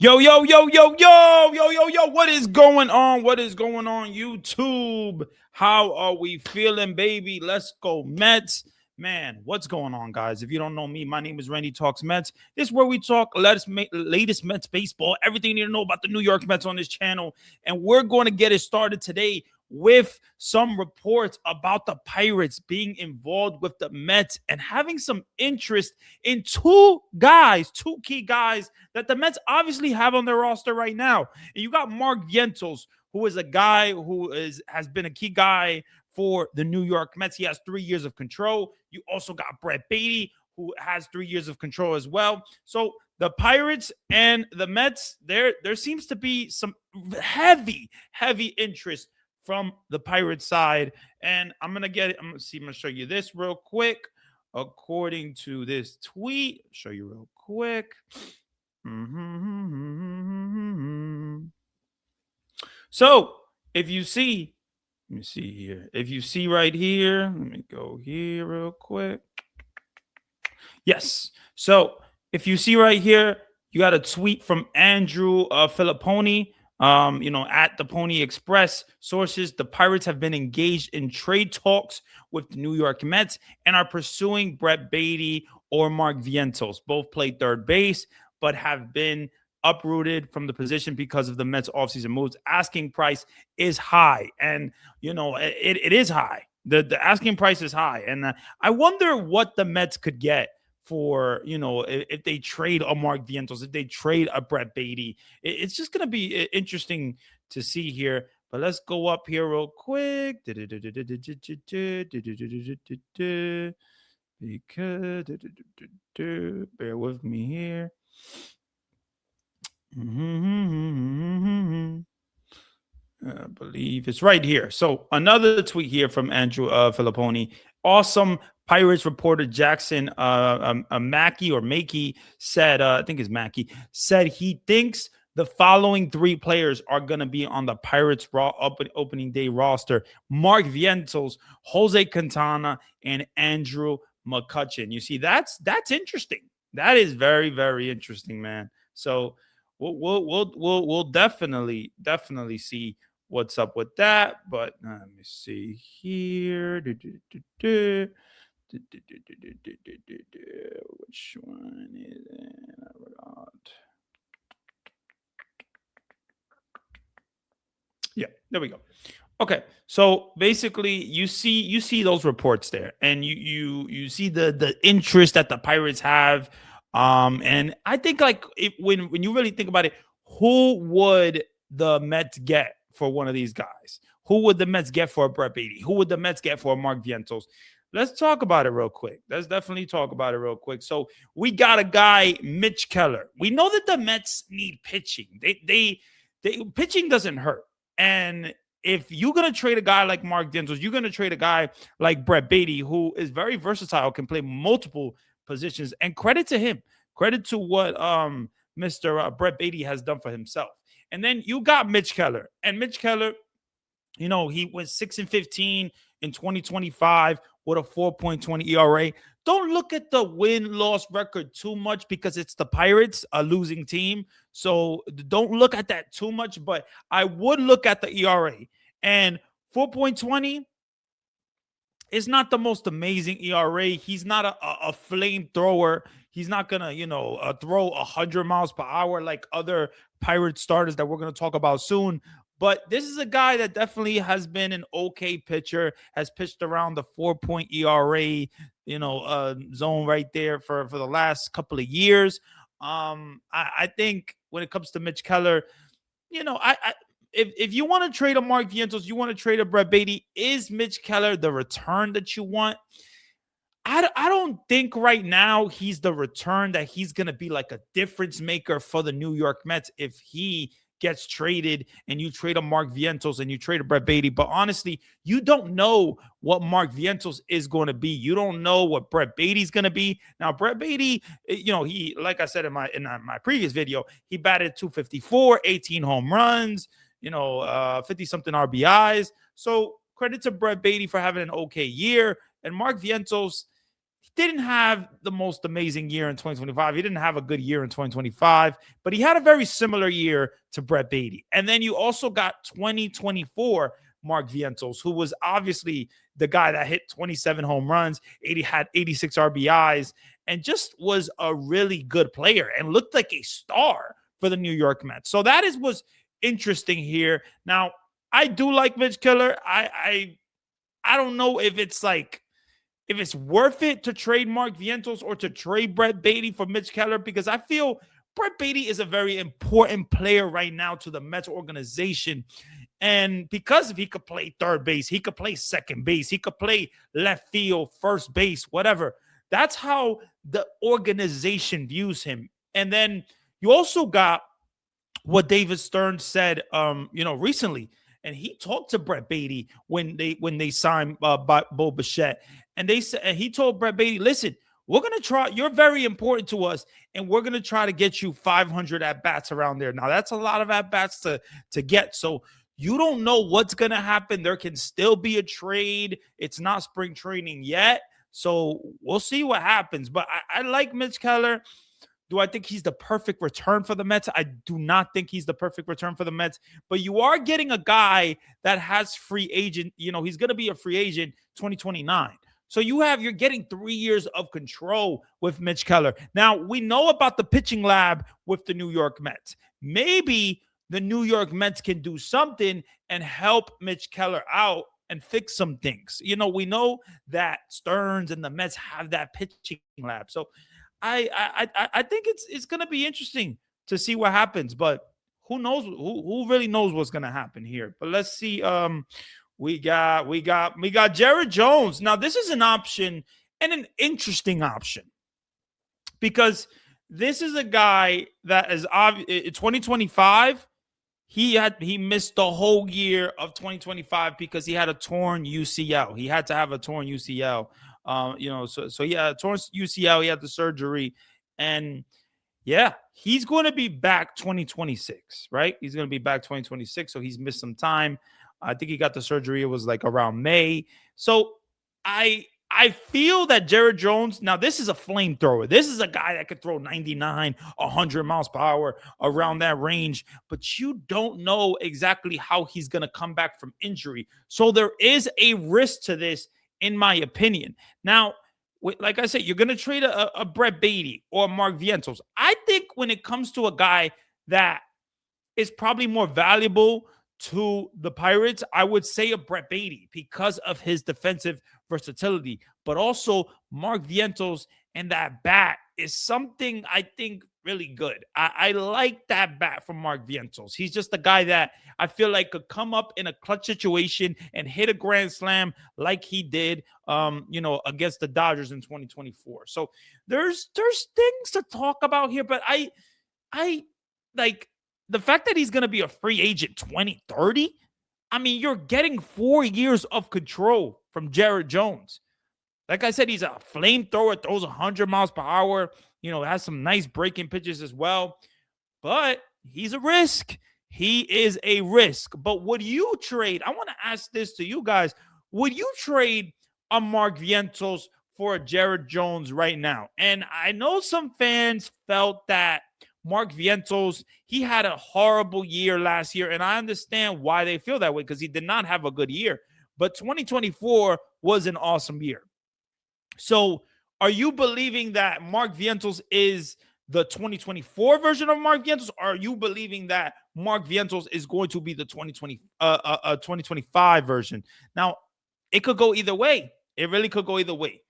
Yo, yo, yo, yo, yo, yo, yo, yo, what is going on? What is going on, YouTube? How are we feeling, baby? Let's go, Mets. Man, what's going on, guys? If you don't know me, my name is Randy Talks Mets. This is where we talk latest Mets baseball, everything you need to know about the New York Mets on this channel. And we're going to get it started today with some reports about the Pirates being involved with the Mets and having some interest in two key guys that the Mets obviously have on their roster right now. And you got Mark Vientos, who is a guy who has been a key guy for the New York Mets. He has 3 years of control. You also got Brett Beatty, who has 3 years of control as well. So the Pirates and the Mets, there seems to be some heavy interest from the Pirates side. And I'm going to show you this real quick. According to this tweet, show you real quick. So if you see, let me see here. If you see right here, let me go here real quick. Yes. So if you see right here, you got a tweet from Andrew Filipponi. At the Pony Express, sources, the Pirates have been engaged in trade talks with the New York Mets and are pursuing Brett Beatty or Mark Vientos. Both play third base, but have been uprooted from the position because of the Mets offseason moves. Asking price is high, and it is high. The asking price is high, and I wonder what the Mets could get for, if they trade a Mark Vientos, if they trade a Brett Beatty. It's just going to be interesting to see here. But let's go up here real quick. Because bear with me here. I believe it's right here. So another tweet here from Andrew Filipponi. Awesome Pirates reporter Jackson Mackey said, I think it's Mackey, said he thinks the following three players are going to be on the Pirates opening day roster: Mark Vientos, Jose Quintana, and Andrew McCutchen. You see, that's interesting. That is very, very interesting, man. So we'll definitely see what's up with that. But let me see here. Which one is it? Yeah, there we go. Okay, so basically, you see those reports there, and you see the interest that the Pirates have. And I think, like, when you really think about it, who would the Mets get for one of these guys? Who would the Mets get for a Brett Beatty? Who would the Mets get for a Mark Vientos? Let's talk about it real quick. Let's definitely talk about it real quick. So we got a guy, Mitch Keller. We know that the Mets need pitching. They pitching doesn't hurt. And if you're going to trade a guy like Mark Vientos, you're going to trade a guy like Brett Beatty, who is very versatile, can play multiple positions. And credit to him. Credit to what Mr. Brett Beatty has done for himself. And then you got Mitch Keller. And Mitch Keller, he was 6-15 in 2025 with a 4.20 ERA. Don't look at the win-loss record too much because it's the Pirates, a losing team. So don't look at that too much, but I would look at the ERA. And 4.20 is not the most amazing ERA. He's not a flamethrower. He's not going to, throw 100 miles per hour like other Pirate starters that we're going to talk about soon. But this is a guy that definitely has been an okay pitcher, has pitched around the 4-point ERA, zone right there for the last couple of years. I think when it comes to Mitch Keller, if you want to trade a Mark Vientos, you want to trade a Brett Beatty, is Mitch Keller the return that you want? I don't think right now he's the return that he's going to be like a difference maker for the New York Mets if he gets traded and you trade a Mark Vientos and you trade a Brett Beatty. But honestly, you don't know what Mark Vientos is going to be. You don't know what Brett Beatty's going to be. Now, Brett Beatty, he, like I said in my previous video, he batted .254, 18 home runs, 50-something RBIs. So credit to Brett Beatty for having an okay year. And Mark Vientos, didn't have the most amazing year in 2025. He didn't have a good year in 2025, but he had a very similar year to Brett Beatty. And then you also got 2024 Mark Vientos, who was obviously the guy that hit 27 home runs, had 86 RBIs, and just was a really good player and looked like a star for the New York Mets. So that was interesting here. Now, I do like Mitch Keller. I don't know if it's worth it to trade Mark Vientos or to trade Brett Beatty for Mitch Keller, because I feel Brett Beatty is a very important player right now to the Mets organization. And because if he could play third base, he could play second base, he could play left field, first base, whatever. That's how the organization views him. And then you also got what David Stern said, recently. And he talked to Brett Beatty when they signed Bo Bichette. And he told Brett Beatty, listen, we're going to try. You're very important to us, and we're going to try to get you 500 at-bats around there. Now, that's a lot of at-bats to get. So you don't know what's going to happen. There can still be a trade. It's not spring training yet. So we'll see what happens. But I like Mitch Keller. Do I think he's the perfect return for the Mets? I do not think he's the perfect return for the Mets. But you are getting a guy that has free agent. He's going to be a free agent 2029. So you're getting 3 years of control with Mitch Keller. Now, we know about the pitching lab with the New York Mets. Maybe the New York Mets can do something and help Mitch Keller out and fix some things. We know that Stearns and the Mets have that pitching lab. So I think it's going to be interesting to see what happens, but who knows? Who really knows what's going to happen here? But let's see. We got Jared Jones. Now, this is an option and an interesting option because this is a guy that is in 2025. He missed the whole year of 2025 because he had a torn UCL. He had to have a torn UCL. So he had a torn UCL. He had the surgery, and yeah, he's going to be back 2026, right? He's going to be back 2026. So he's missed some time. I think he got the surgery. It was like around May. So I feel that Jared Jones, now this is a flamethrower. This is a guy that could throw 99, 100 miles per hour around that range, but you don't know exactly how he's going to come back from injury. So there is a risk to this, in my opinion. Now, like I said, you're going to trade a Brett Beatty or Mark Vientos. I think when it comes to a guy that is probably more valuable to the Pirates, I would say a Brett Beatty because of his defensive versatility, but also Mark Vientos and that bat is something I think really good. I like that bat from Mark Vientos. He's just a guy that I feel like could come up in a clutch situation and hit a grand slam like he did, against the Dodgers in 2024. So there's things to talk about here, but I like the fact that he's going to be a free agent 2030. I mean, you're getting 4 years of control from Jared Jones. Like I said, he's a flamethrower, throws 100 miles per hour, has some nice breaking pitches as well. But he's a risk. He is a risk. But would you trade? I want to ask this to you guys. Would you trade a Mark Vientos for a Jared Jones right now? And I know some fans felt that Mark Vientos, he had a horrible year last year, and I understand why they feel that way because he did not have a good year. But 2024 was an awesome year. So are you believing that Mark Vientos is the 2024 version of Mark Vientos, or are you believing that Mark Vientos is going to be the 2025 version? Now, it could go either way. It really could go either way.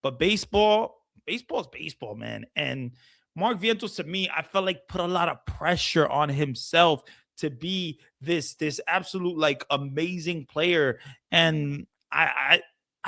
But baseball is baseball, man. And Mark Vientos, to me, I felt like put a lot of pressure on himself to be this absolute like amazing player. And I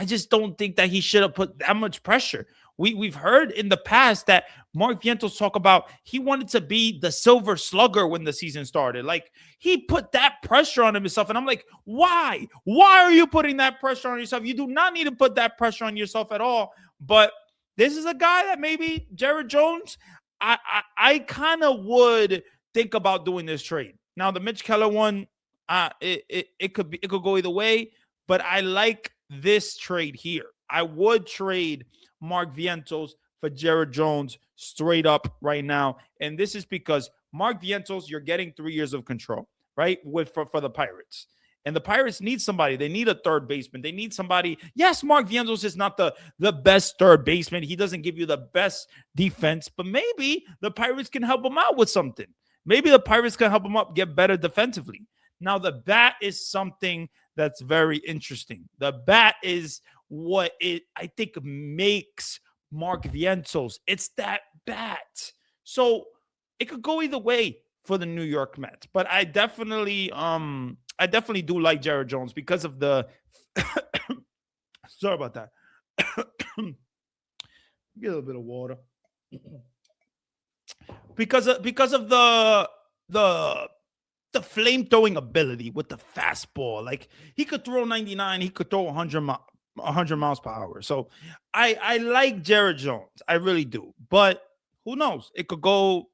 just don't think that he should have put that much pressure. We've heard in the past that Mark Vientos talk about he wanted to be the Silver Slugger when the season started. Like he put that pressure on himself. And I'm like, why? Why are you putting that pressure on yourself? You do not need to put that pressure on yourself at all. But this is a guy that maybe Jared Jones, I kind of would think about doing this trade. Now the Mitch Keller one, it could go either way, but I like this trade here. I would trade Mark Vientos for Jared Jones straight up right now. And this is because Mark Vientos, you're getting 3 years of control, right? For the Pirates. And the Pirates need somebody. They need a third baseman. They need somebody. Yes, Mark Vientos is not the best third baseman. He doesn't give you the best defense, but maybe the Pirates can help him out with something. Maybe the Pirates can help him up get better defensively. Now, the bat is something that's very interesting. The bat is what I think makes Mark Vientos. It's that bat. So it could go either way for the New York Mets. But I definitely do like Jared Jones because of the sorry about that. Get a little bit of water. because of the flame throwing ability with the fastball. Like he could throw 99, he could throw 100 miles per hour. So I like Jared Jones. I really do. But who knows? It could go.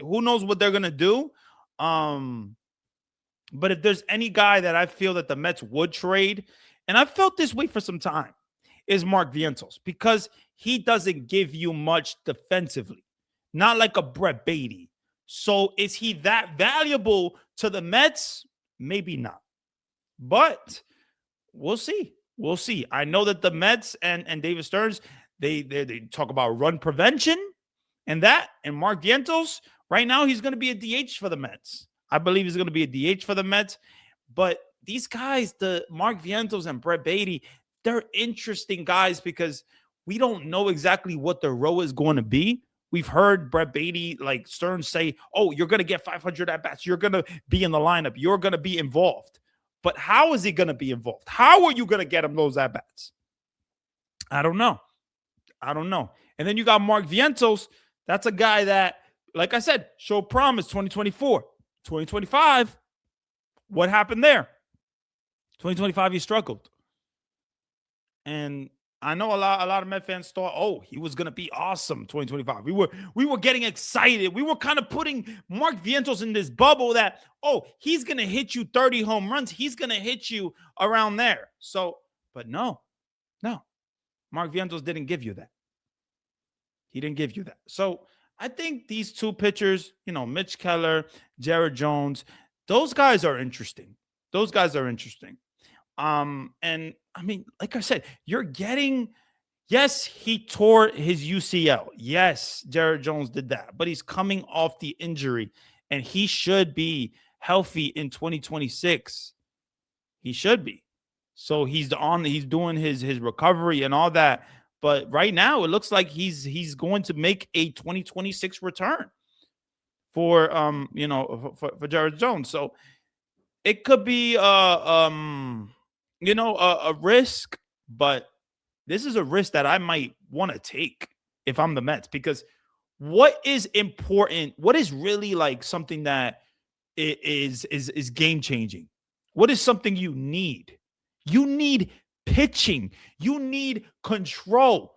Who knows what they're gonna do? But if there's any guy that I feel that the Mets would trade, and I've felt this way for some time, is Mark Vientos because he doesn't give you much defensively, not like a Brett Beatty. So is he that valuable to the Mets? Maybe not. But we'll see. We'll see. I know that the Mets and David Stearns, they talk about run prevention and that. And Mark Vientos, right now, he's going to be a DH for the Mets. I believe he's going to be a DH for the Mets. But these guys, the Mark Vientos and Brett Beatty, they're interesting guys because we don't know exactly what their role is going to be. We've heard Brett Beatty, like Stearns, say, oh, you're going to get 500 at-bats. You're going to be in the lineup. You're going to be involved. But how is he going to be involved? How are you going to get him those at-bats? I don't know. And then you got Mark Vientos. That's a guy that, like I said, showed promise 2024. 2025, what happened there? 2025, he struggled. And I know a lot of Met fans thought, oh, he was going to be awesome 2025. We were getting excited. We were kind of putting Mark Vientos in this bubble that, oh, he's going to hit you 30 home runs. He's going to hit you around there. So, but no. Mark Vientos didn't give you that. He didn't give you that. So I think these two pitchers, Mitch Keller, Jared Jones, those guys are interesting. And I mean, like I said, you're getting, yes, he tore his UCL. Yes, Jared Jones did that, but he's coming off the injury and he should be healthy in 2026. He should be. So he's doing his recovery and all that. But right now, it looks like he's going to make a 2026 return for for Jared Jones. So it could be a risk, but this is a risk that I might want to take if I'm the Mets, because what is important, what is really like something that is game changing? What is something you need? You need pitching. You need control.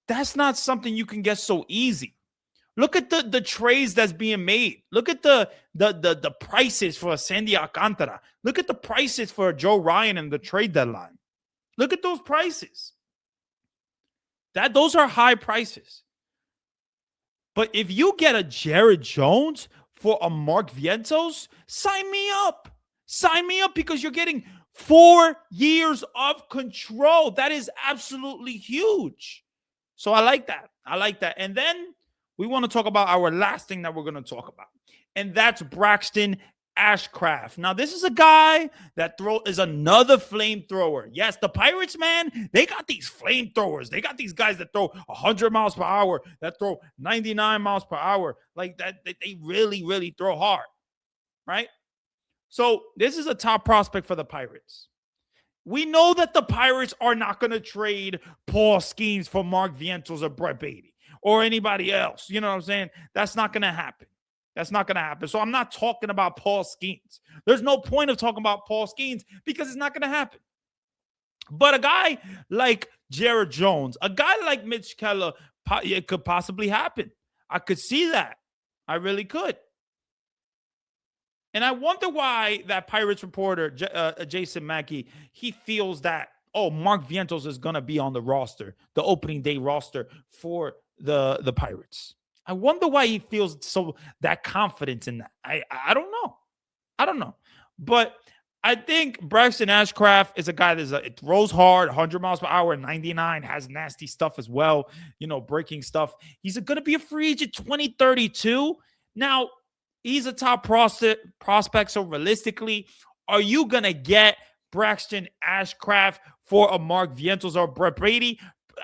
That's not something you can get so easy. Look at the trades that's being made. Look at the prices for Sandy Alcantara. Look at the prices for Joe Ryan and the trade deadline. Look at those prices. Those are high prices. But if you get a Jared Jones for a Mark Vientos, sign me up. Sign me up, because you're getting 4 years of control. That is absolutely huge. So I like that. And then we want to talk about our last thing that we're going to talk about, and that's Braxton Ashcraft. Now, this is a guy that is another flamethrower. Yes, the Pirates, man, they got these flamethrowers. They got these guys that throw 100 miles per hour, that throw 99 miles per hour. Like that, they really, really throw hard, right? So this is a top prospect for the Pirates. We know that the Pirates are not going to trade Paul Skeens for Mark Vientos or Brett Beatty or anybody else. You know what I'm saying? That's not going to happen. So I'm not talking about Paul Skeens. There's no point of talking about Paul Skeens because it's not going to happen. But a guy like Jared Jones, a guy like Mitch Keller, it could possibly happen. I could see that. I really could. And I wonder why that Pirates reporter, Jason Mackey, he feels that oh, Mark Vientos is going to be on the roster, the opening day roster for the Pirates. I wonder why he feels so that confidence in that. I don't know. I don't know. But I think Braxton Ashcraft is a guy it throws hard, 100 miles per hour, 99, has nasty stuff as well, breaking stuff. He's going to be a free agent 2032. Now, he's a top prospect. So realistically, are you going to get Braxton Ashcraft for a Mark Vientos or Brett Brady?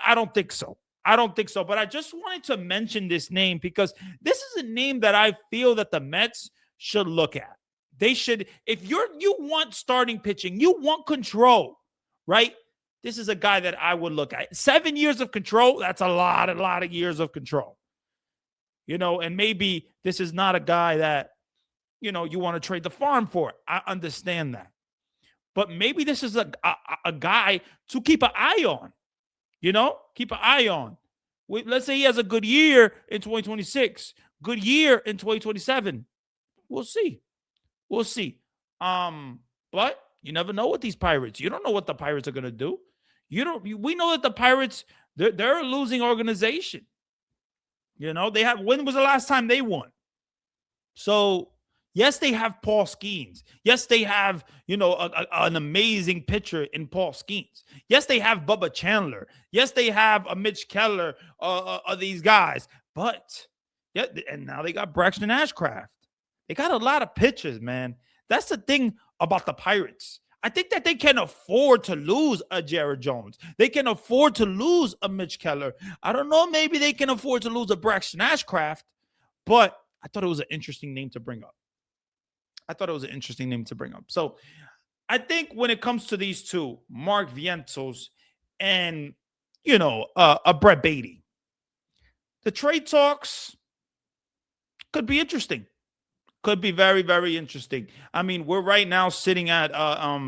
I don't think so. But I just wanted to mention this name because this is a name that I feel that the Mets should look at. They should, if you want starting pitching, you want control, right? This is a guy that I would look at. 7 years of control, that's a lot of years of control. And maybe this is not a guy that, you want to trade the farm for. I understand that. But maybe this is a guy to keep an eye on. Keep an eye on. Let's say he has a good year in 2026, good year in 2027. We'll see. But you never know with these Pirates. You don't know what the Pirates are going to do. We know that the Pirates, they're a losing organization. When was the last time they won? So, yes, they have Paul Skeens. Yes, they have, an amazing pitcher in Paul Skeens. Yes, they have Bubba Chandler. Yes, they have a Mitch Keller, these guys. But, yeah, and now they got Braxton Ashcraft. They got a lot of pitchers, man. That's the thing about the Pirates. I think that they can afford to lose a Jared Jones. They can afford to lose a Mitch Keller. I don't know, maybe they can afford to lose a Braxton Ashcraft, but I thought it was an interesting name to bring up. So I think when it comes to these two, Mark Vientos and, a Brett Beatty, the trade talks could be interesting. Could be very, very interesting. I mean, we're right now sitting at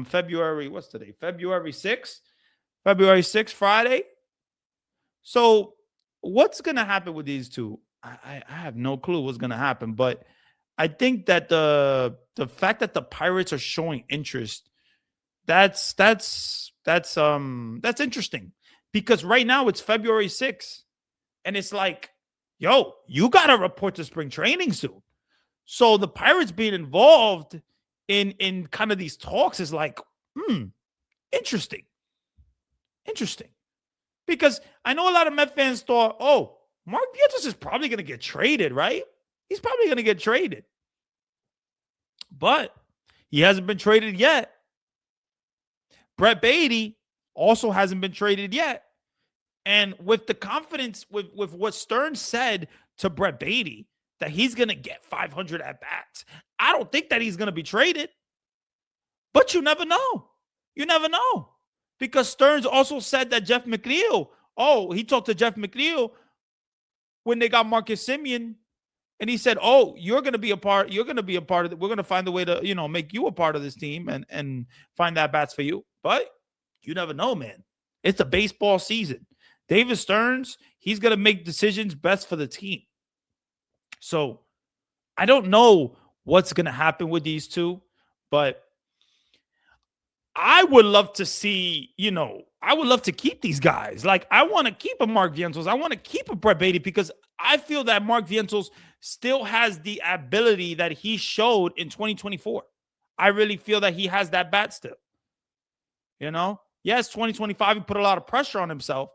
February, what's today? February 6th? February 6th, Friday. So what's going to happen with these two? I have no clue what's going to happen, but I think that the fact that the Pirates are showing interest, that's interesting because right now it's February 6th and it's like, yo, you got to report to spring training soon. So the Pirates being involved in kind of these talks is like, interesting. Because I know a lot of Met fans thought, oh, Mark Vientos is probably going to get traded, right? He's probably going to get traded. But he hasn't been traded yet. Brett Beatty also hasn't been traded yet. And with the confidence, with what Stearns said to Brett Beatty, that he's going to get 500 at-bats. I don't think that he's going to be traded. But you never know. Because Stearns also said that Jeff McNeil, he talked to Jeff McNeil when they got Marcus Semien, and he said, you're going to be a part of it. We're going to find a way to, make you a part of this team and find that bats for you. But you never know, man. It's a baseball season. David Stearns, he's going to make decisions best for the team. So I don't know what's going to happen with these two, but I would love to see, I would love to keep these guys. Like, I want to keep a Mark Vientos. I want to keep a Brett Beatty because I feel that Mark Vientos still has the ability that he showed in 2024. I really feel that he has that bat still. Yes, 2025, he put a lot of pressure on himself,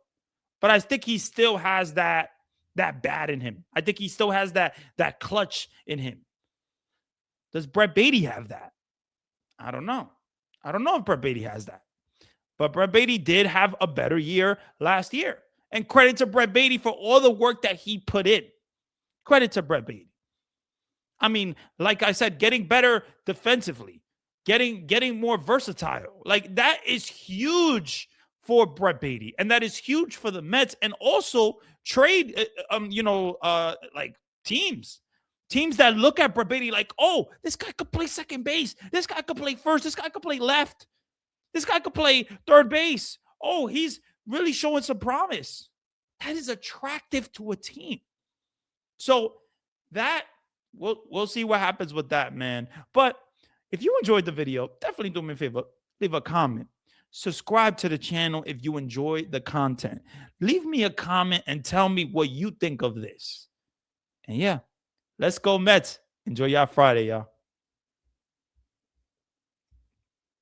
but I think he still has that bat in him. I think he still has that clutch in him. Does Brett Beatty have that? I don't know if Brett Beatty has that. But Brett Beatty did have a better year last year. And credit to Brett Beatty for all the work that he put in. Credit to Brett Beatty. I mean, like I said, getting better defensively, getting more versatile. Like, that is huge for Brett Beatty, and that is huge for the Mets, and also trade, like teams that look at Brett Beatty like, oh, this guy could play second base, this guy could play first, this guy could play left, this guy could play third base. Oh, he's really showing some promise. That is attractive to a team. So that we'll see what happens with that, man. But if you enjoyed the video, definitely do me a favor, leave a comment. Subscribe to the channel if you enjoy the content. Leave me a comment and tell me what you think of this. And yeah, let's go Mets. Enjoy your Friday, y'all.